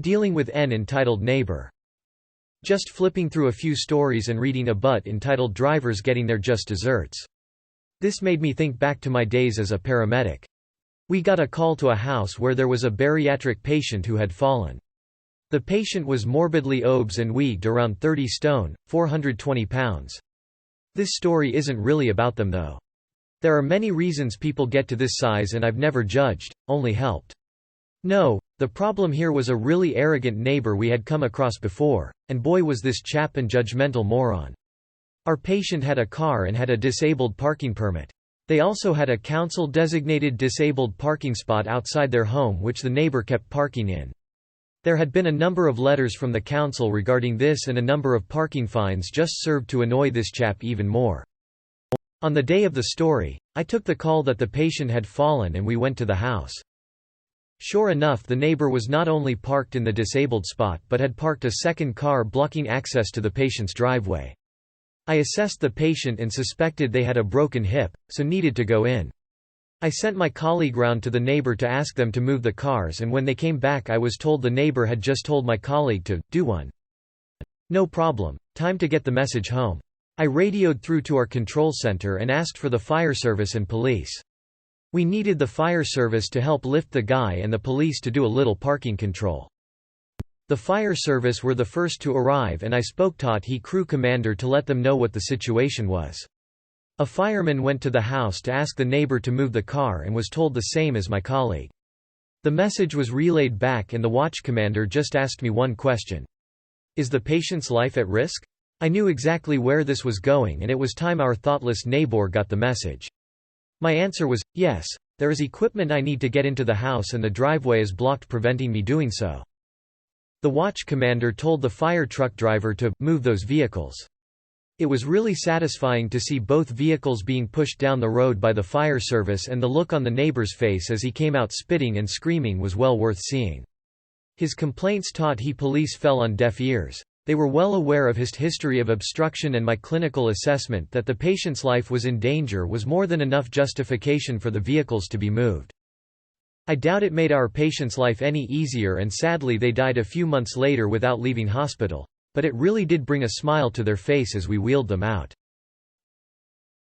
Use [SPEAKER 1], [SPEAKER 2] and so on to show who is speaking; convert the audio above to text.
[SPEAKER 1] Dealing with N entitled Neighbor. Just flipping through a few stories and reading a butt entitled Drivers Getting Their Just Desserts. This made me think back to my days as a paramedic. We got a call to a house where there was a bariatric patient who had fallen. The patient was morbidly obese and weighed around 30 stone, 420 pounds. This story isn't really about them though. There are many reasons people get to this size and I've never judged, only helped. No, the problem here was a really arrogant neighbor we had come across before, and boy was this chap an judgmental moron. Our patient had a car and had a disabled parking permit. They also had a council-designated disabled parking spot outside their home which the neighbor kept parking in. There had been a number of letters from the council regarding this and a number of parking fines just served to annoy this chap even more. On the day of the story, I took the call that the patient had fallen and we went to the house. Sure enough, the neighbor was not only parked in the disabled spot but had parked a second car blocking access to the patient's driveway. I assessed the patient and suspected they had a broken hip, so needed to go in. I sent my colleague round to the neighbor to ask them to move the cars, and when they came back I was told the neighbor had just told my colleague to do one. No problem, time to get the message home. I radioed through to our control center and asked for the fire service and police. We needed the fire service to help lift the guy and the police to do a little parking control. The fire service were the first to arrive and I spoke to the crew commander to let them know what the situation was. A fireman went to the house to ask the neighbor to move the car and was told the same as my colleague. The message was relayed back and the watch commander just asked me one question. Is the patient's life at risk? I knew exactly where this was going and it was time our thoughtless neighbor got the message. My answer was, yes, there is equipment I need to get into the house and the driveway is blocked preventing me doing so. The watch commander told the fire truck driver to move those vehicles. It was really satisfying to see both vehicles being pushed down the road by the fire service, and the look on the neighbor's face as he came out spitting and screaming was well worth seeing. His complaints taught the police fell on deaf ears. They were well aware of his history of obstruction, and my clinical assessment that the patient's life was in danger was more than enough justification for the vehicles to be moved. I doubt it made our patient's life any easier, and sadly they died a few months later without leaving hospital, but it really did bring a smile to their face as we wheeled them out.